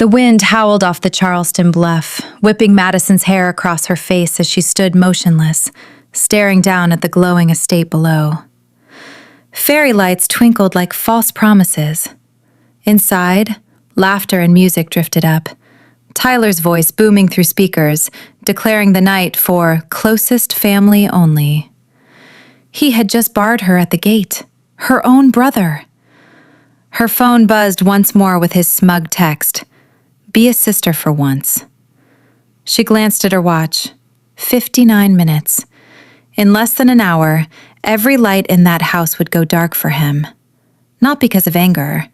The wind howled off the Charleston bluff, whipping Madison's hair across her face as she stood motionless, staring down at the glowing estate below. Fairy lights twinkled like false promises. Inside, laughter and music drifted up, Tyler's voice booming through speakers, declaring the night for closest family only. He had just barred her at the gate, her own brother. Her phone buzzed once more with his smug text, "Be a sister for once." She glanced at her watch. 59 minutes. In less than an hour, every light in that house would go dark for him. Not because of anger,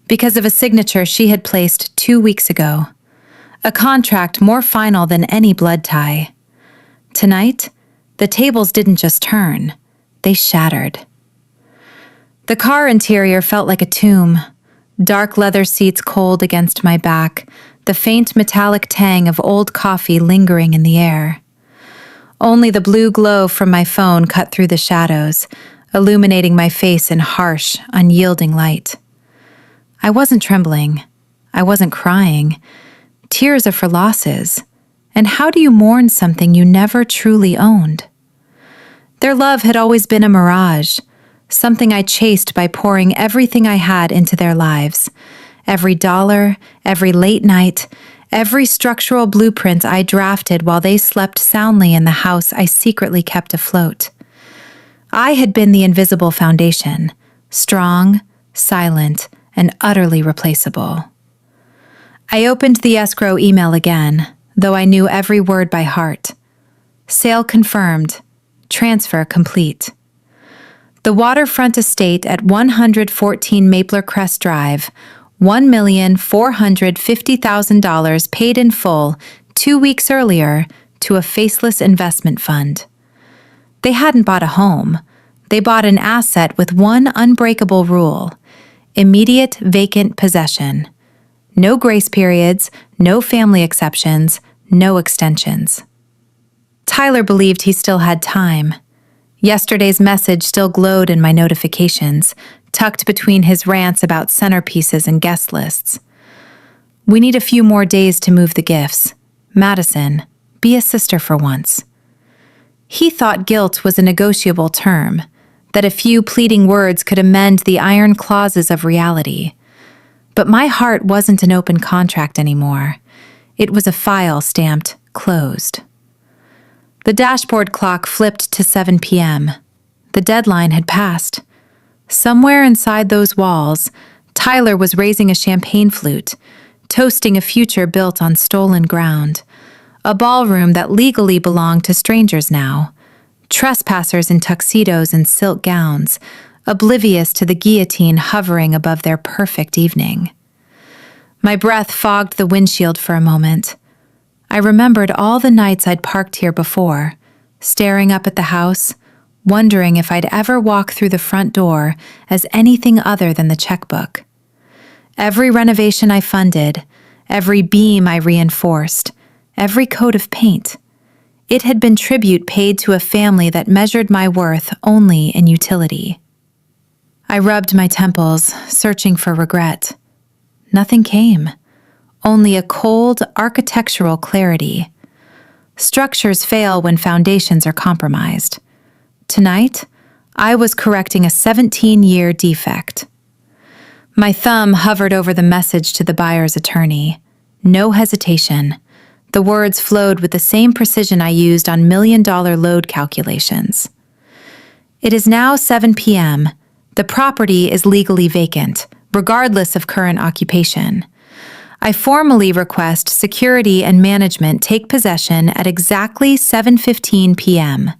because of a signature she had placed 2 weeks ago. A contract more final than any blood tie. Tonight, the tables didn't just turn, they shattered. The car interior felt like a tomb. Dark leather seats cold against my back, the faint metallic tang of old coffee lingering in the air. Only the blue glow from my phone cut through the shadows, illuminating my face in harsh, unyielding light. I wasn't trembling. I wasn't crying. Tears are for losses. And how do you mourn something you never truly owned? Their love had always been a mirage, something I chased by pouring everything I had into their lives. Every dollar, every late night, every structural blueprint I drafted while they slept soundly in the house I secretly kept afloat. I had been the invisible foundation, strong, silent, and utterly replaceable. I opened the escrow email again, though I knew every word by heart. Sale confirmed. Transfer complete. The waterfront estate at 114 Mapler Crest Drive, $1,450,000 paid in full 2 weeks earlier to a faceless investment fund. They hadn't bought a home. They bought an asset with one unbreakable rule: immediate vacant possession. No grace periods, no family exceptions, no extensions. Tyler believed he still had time. Yesterday's message still glowed in my notifications, tucked between his rants about centerpieces and guest lists. "We need a few more days to move the gifts. Madison, be a sister for once." He thought guilt was a negotiable term, that a few pleading words could amend the iron clauses of reality. But my heart wasn't an open contract anymore. It was a file stamped closed. The dashboard clock flipped to 7 p.m. The deadline had passed. Somewhere inside those walls, Tyler was raising a champagne flute, toasting a future built on stolen ground, a ballroom that legally belonged to strangers now, trespassers in tuxedos and silk gowns, oblivious to the guillotine hovering above their perfect evening. My breath fogged the windshield for a moment. I remembered all the nights I'd parked here before, staring up at the house, wondering if I'd ever walk through the front door as anything other than the checkbook. Every renovation I funded, every beam I reinforced, every coat of paint. It had been tribute paid to a family that measured my worth only in utility. I rubbed my temples, searching for regret. Nothing came. Only a cold, architectural clarity. Structures fail when foundations are compromised. Tonight, I was correcting a 17-year defect. My thumb hovered over the message to the buyer's attorney. No hesitation. The words flowed with the same precision I used on million-dollar load calculations. It is now 7 p.m. The property is legally vacant, regardless of current occupation. I formally request security and management take possession at exactly 7:15 p.m.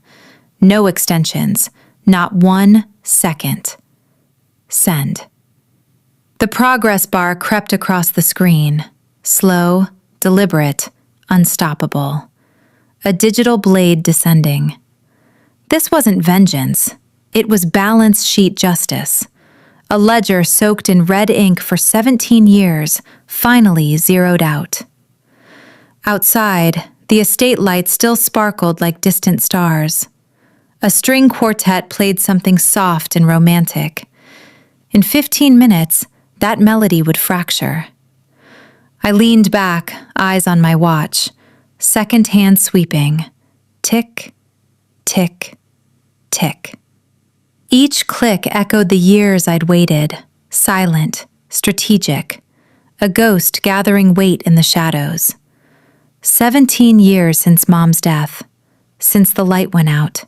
No extensions, not 1 second. Send. The progress bar crept across the screen, slow, deliberate, unstoppable. A digital blade descending. This wasn't vengeance. It was balance sheet justice. A ledger soaked in red ink for 17 years, finally zeroed out. Outside, the estate lights still sparkled like distant stars. A string quartet played something soft and romantic. In 15 minutes, that melody would fracture. I leaned back, eyes on my watch, second hand sweeping. Tick, tick, tick. Each click echoed the years I'd waited, silent, strategic, a ghost gathering weight in the shadows. 17 years since Mom's death, since the light went out,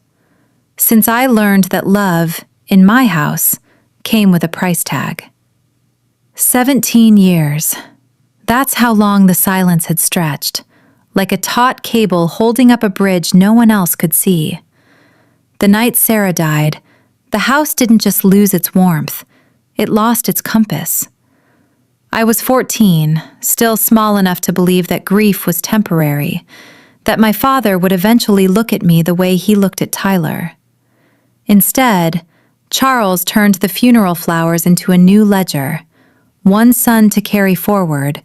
since I learned that love, in my house, came with a price tag. 17 years. That's how long the silence had stretched, like a taut cable holding up a bridge no one else could see. The night Sarah died, the house didn't just lose its warmth, it lost its compass. I was 14, still small enough to believe that grief was temporary, that my father would eventually look at me the way he looked at Tyler. Instead, Charles turned the funeral flowers into a new ledger, one son to carry forward,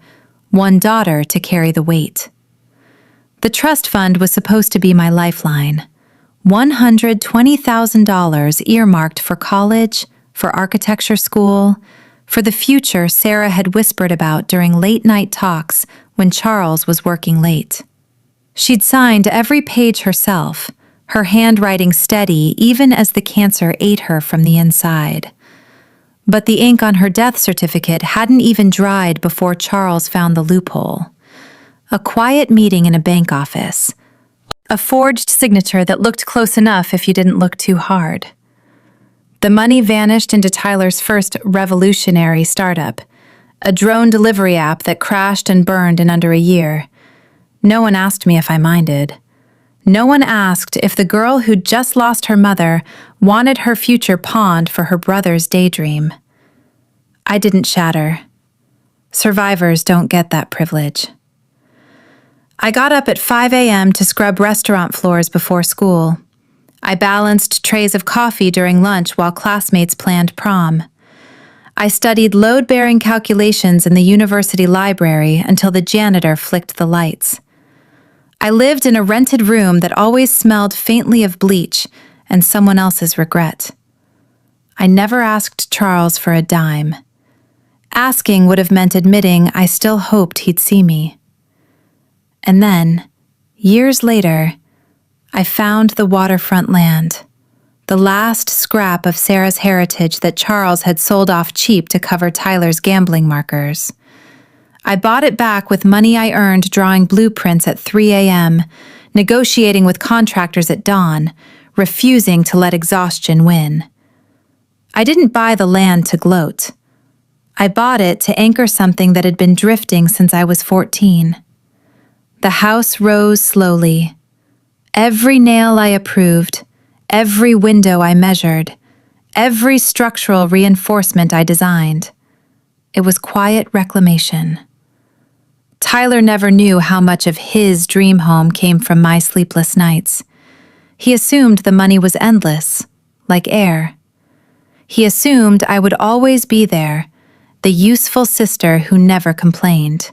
one daughter to carry the weight. The trust fund was supposed to be my lifeline, $120,000 earmarked for college, for architecture school, for the future Sarah had whispered about during late-night talks when Charles was working late. She'd signed every page herself, her handwriting steady even as the cancer ate her from the inside. But the ink on her death certificate hadn't even dried before Charles found the loophole. A quiet meeting in a bank office. A forged signature that looked close enough if you didn't look too hard. The money vanished into Tyler's first revolutionary startup, a drone delivery app that crashed and burned in under a year. No one asked me if I minded. No one asked if the girl who'd just lost her mother wanted her future pawned for her brother's daydream. I didn't shatter. Survivors don't get that privilege. I got up at 5 a.m. to scrub restaurant floors before school. I balanced trays of coffee during lunch while classmates planned prom. I studied load-bearing calculations in the university library until the janitor flicked the lights. I lived in a rented room that always smelled faintly of bleach and someone else's regret. I never asked Charles for a dime. Asking would have meant admitting I still hoped he'd see me. And then, years later, I found the waterfront land, the last scrap of Sarah's heritage that Charles had sold off cheap to cover Tyler's gambling markers. I bought it back with money I earned drawing blueprints at 3 a.m., negotiating with contractors at dawn, refusing to let exhaustion win. I didn't buy the land to gloat. I bought it to anchor something that had been drifting since I was 14. The house rose slowly. Every nail I approved, every window I measured, every structural reinforcement I designed. It was quiet reclamation. Tyler never knew how much of his dream home came from my sleepless nights. He assumed the money was endless, like air. He assumed I would always be there, the useful sister who never complained.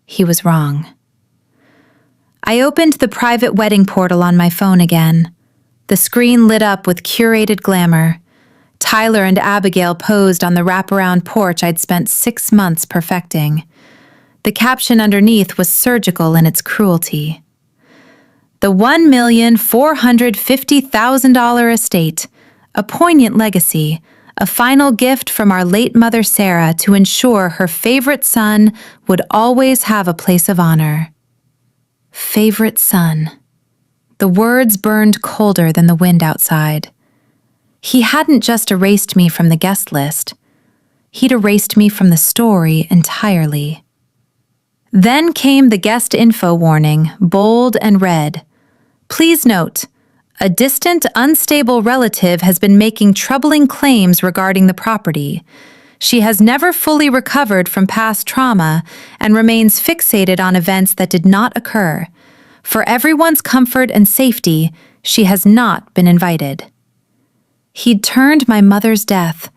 He was wrong. I opened the private wedding portal on my phone again. The screen lit up with curated glamour. Tyler and Abigail posed on the wraparound porch I'd spent 6 months perfecting. The caption underneath was surgical in its cruelty. The $1,450,000 estate, a poignant legacy, a final gift from our late mother Sarah to ensure her favorite son would always have a place of honor. Favorite son. The words burned colder than the wind outside. He hadn't just erased me from the guest list. He'd erased me from the story entirely. Then came the guest info warning, bold and red. Please note, a distant, unstable relative has been making troubling claims regarding the property. She has never fully recovered from past trauma and remains fixated on events that did not occur. For everyone's comfort and safety, she has not been invited. He'd turned my mother's death,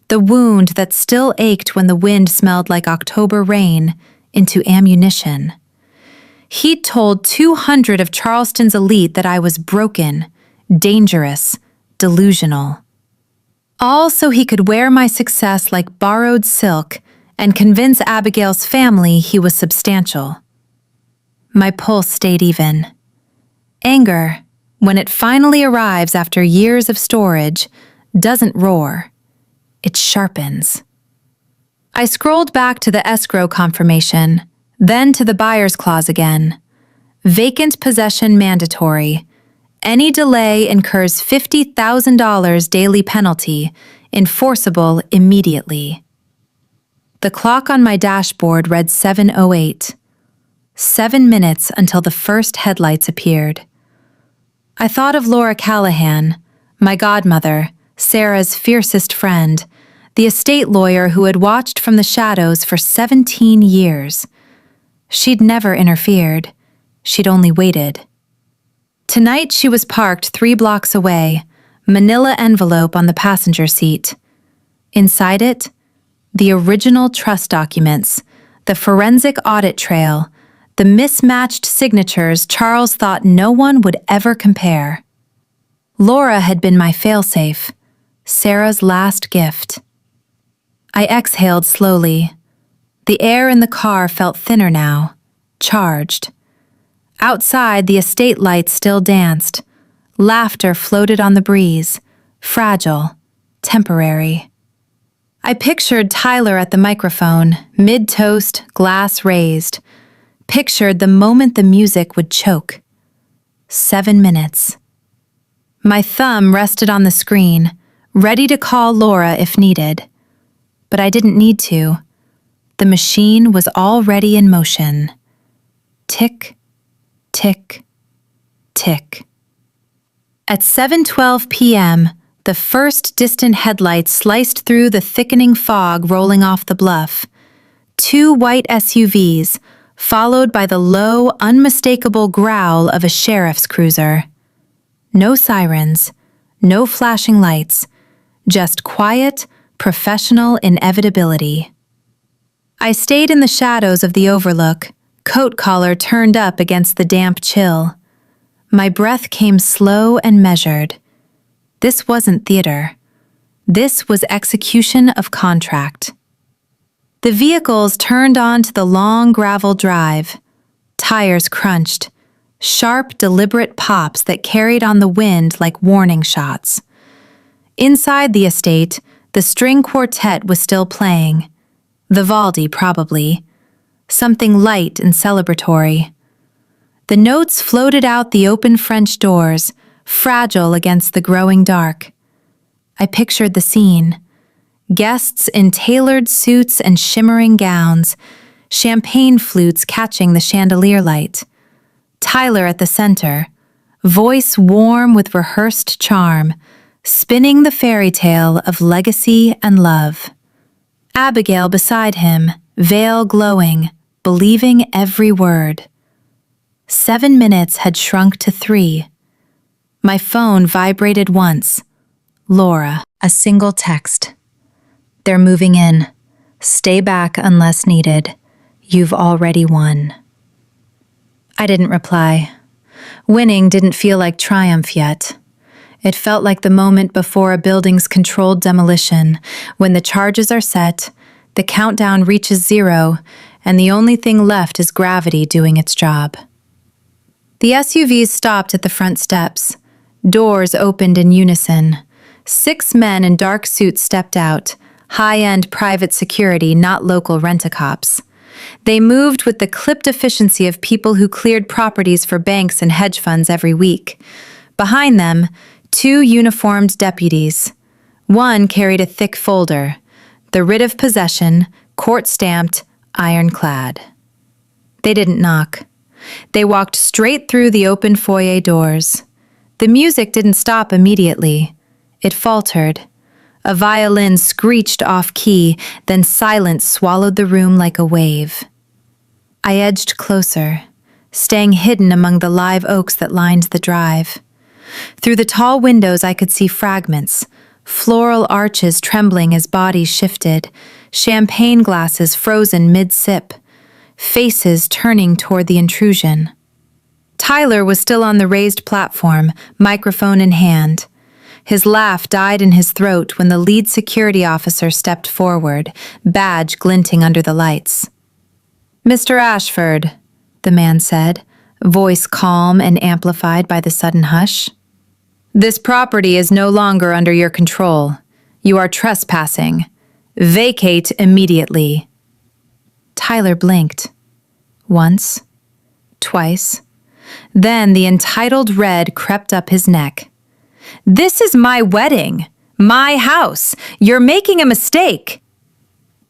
the wound that still ached when the wind smelled like October rain, into ammunition. He'd told 200 of Charleston's elite that I was broken, dangerous, delusional. All so he could wear my success like borrowed silk and convince Abigail's family he was substantial. My pulse stayed even. Anger, when it finally arrives after years of storage, doesn't roar. It sharpens. I scrolled back to the escrow confirmation, then to the buyer's clause again. Vacant possession mandatory. Any delay incurs $50,000 daily penalty, enforceable immediately. The clock on my dashboard read 7:08. 7 minutes until the first headlights appeared. I thought of Laura Callahan, my godmother, Sarah's fiercest friend, the estate lawyer who had watched from the shadows for 17 years. She'd never interfered. She'd only waited. Tonight she was parked 3 blocks away, manila envelope on the passenger seat. Inside it, the original trust documents, the forensic audit trail, the mismatched signatures Charles thought no one would ever compare. Laura had been my failsafe, Sarah's last gift. I exhaled slowly. The air in the car felt thinner now, charged. Outside, the estate lights still danced. Laughter floated on the breeze, fragile, temporary. I pictured Tyler at the microphone, mid-toast, glass raised. Pictured the moment the music would choke. 7 minutes. My thumb rested on the screen, ready to call Laura if needed. But I didn't need to. The machine was already in motion. Tick, tick, tick. At 7:12 p.m., the first distant headlights sliced through the thickening fog rolling off the bluff. 2 white SUVs, followed by the low, unmistakable growl of a sheriff's cruiser. No sirens, no flashing lights, just quiet, professional inevitability. I stayed in the shadows of the overlook, coat collar turned up against the damp chill. My breath came slow and measured. This wasn't theater. This was execution of contract. The vehicles turned onto the long gravel drive. Tires crunched, sharp, deliberate pops that carried on the wind like warning shots. Inside the estate, the string quartet was still playing. Vivaldi, probably. Something light and celebratory. The notes floated out the open French doors, fragile against the growing dark. I pictured the scene. Guests in tailored suits and shimmering gowns, champagne flutes catching the chandelier light. Tyler at the center, voice warm with rehearsed charm, spinning the fairy tale of legacy and love. Abigail beside him, veil glowing, believing every word. 7 minutes had shrunk to 3. My phone vibrated once. Laura, a single text. They're moving in. Stay back unless needed. You've already won. I didn't reply. Winning didn't feel like triumph yet. It felt like the moment before a building's controlled demolition, when the charges are set, the countdown reaches 0, and the only thing left is gravity doing its job. The SUVs stopped at the front steps. Doors opened in unison. 6 men in dark suits stepped out, high-end private security, not local rent-a-cops. They moved with the clipped efficiency of people who cleared properties for banks and hedge funds every week. Behind them, 2 uniformed deputies. One carried a thick folder, the writ of possession, court-stamped, ironclad. They didn't knock. They walked straight through the open foyer doors. The music didn't stop immediately. It faltered. A violin screeched off-key, then silence swallowed the room like a wave. I edged closer, staying hidden among the live oaks that lined the drive. Through the tall windows I could see fragments, floral arches trembling as bodies shifted, champagne glasses frozen mid-sip, faces turning toward the intrusion. Tyler was still on the raised platform, microphone in hand. His laugh died in his throat when the lead security officer stepped forward, badge glinting under the lights. "Mr. Ashford," the man said, voice calm and amplified by the sudden hush. "This property is no longer under your control. You are trespassing. Vacate immediately." Tyler blinked. Once, twice. Then the entitled red crept up his neck. "This is my wedding, my house. You're making a mistake."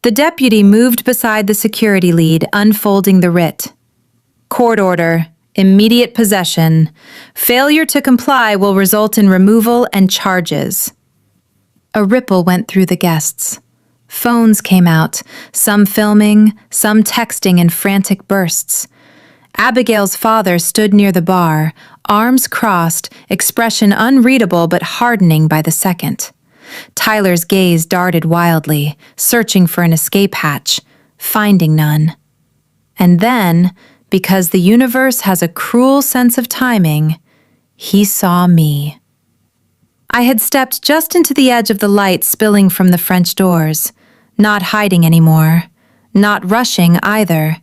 The deputy moved beside the security lead, unfolding the writ. "Court order, immediate possession. Failure to comply will result in removal and charges." A ripple went through the guests. Phones came out, some filming, some texting in frantic bursts. Abigail's father stood near the bar, arms crossed, expression unreadable but hardening by the second. Tyler's gaze darted wildly, searching for an escape hatch, finding none. And then, because the universe has a cruel sense of timing, he saw me. I had stepped just into the edge of the light spilling from the French doors, not hiding anymore, not rushing either,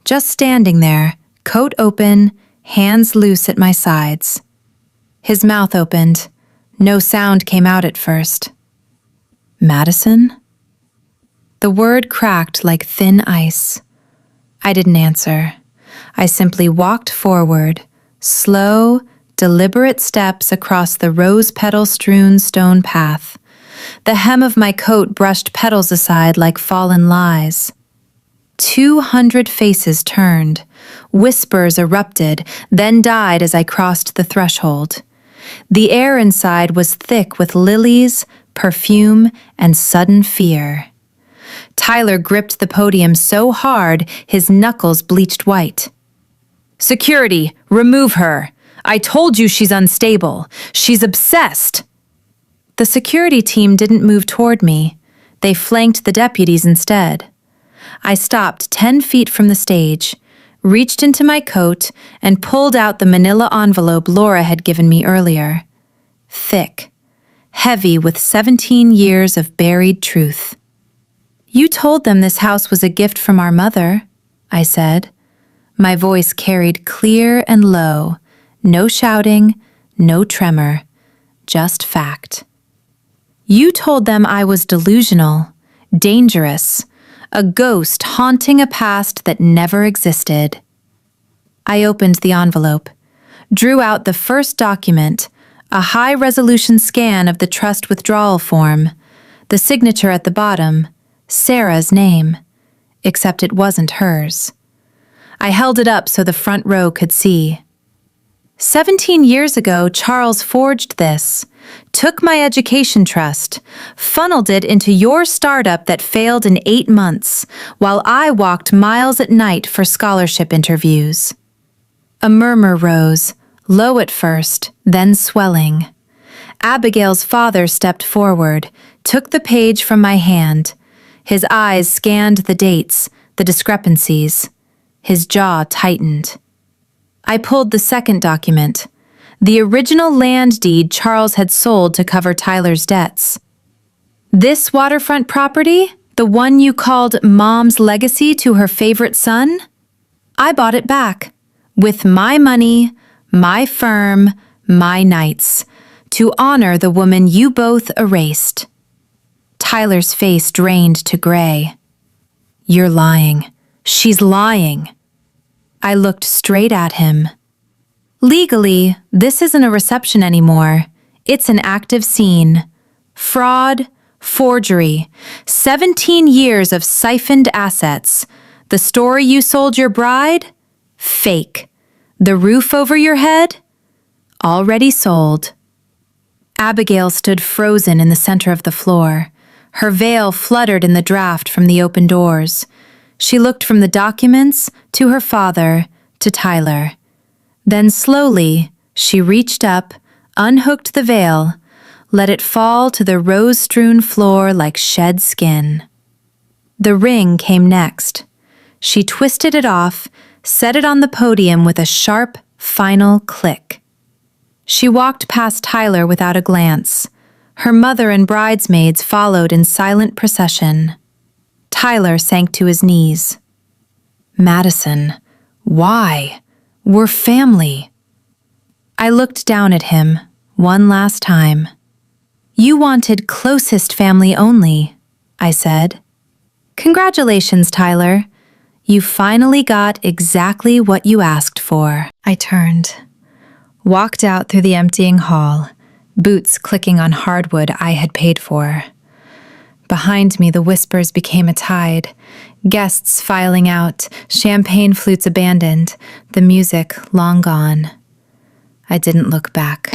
just standing there, coat open, hands loose at my sides. His mouth opened. No sound came out at first. "Madison?" The word cracked like thin ice. I didn't answer. I simply walked forward, slow, deliberate steps across the rose-petal-strewn stone path. The hem of my coat brushed petals aside like fallen lies. 200 faces turned. Whispers erupted, then died as I crossed the threshold. The air inside was thick with lilies, perfume, and sudden fear. Tyler gripped the podium so hard his knuckles bleached white. "Security, remove her. I told you she's unstable. She's obsessed." The security team didn't move toward me. They flanked the deputies instead. I stopped 10 feet from the stage, reached into my coat, and pulled out the manila envelope Laura had given me earlier. Thick, heavy with 17 years of buried truth. "You told them this house was a gift from our mother," I said. My voice carried clear and low, no shouting, no tremor, just fact. "You told them I was delusional, dangerous, a ghost haunting a past that never existed." I opened the envelope, drew out the first document, a high-resolution scan of the trust withdrawal form, the signature at the bottom, Sarah's name, except it wasn't hers. I held it up so the front row could see. 17 years ago, Charles forged this, took my education trust, funneled it into your startup that failed in 8 months, while I walked miles at night for scholarship interviews. A murmur rose, low at first, then swelling. Abigail's father stepped forward, took the page from my hand. His eyes scanned the dates, the discrepancies. His jaw tightened. I pulled the second document, the original land deed Charles had sold to cover Tyler's debts. "This waterfront property, the one you called Mom's legacy to her favorite son? I bought it back, with my money, my firm, my nights, to honor the woman you both erased." Tyler's face drained to gray. "You're lying. She's lying." I looked straight at him. "Legally, this isn't a reception anymore. It's an active scene. Fraud, forgery, 17 years of siphoned assets. The story you sold your bride? Fake. The roof over your head? Already sold." Abigail stood frozen in the center of the floor. Her veil fluttered in the draft from the open doors. She looked from the documents to her father to Tyler. Then slowly, she reached up, unhooked the veil, let it fall to the rose-strewn floor like shed skin. The ring came next. She twisted it off, set it on the podium with a sharp, final click. She walked past Tyler without a glance, Her mother and bridesmaids followed in silent procession. Tyler sank to his knees. Madison, why? We're family. I looked down at him, one last time. You wanted closest family only, I said. Congratulations, Tyler. You finally got exactly what you asked for. I turned, walked out through the emptying hall, boots clicking on hardwood I had paid for. Behind me, the whispers became a tide, guests filing out, champagne flutes abandoned, the music long gone. I didn't look back.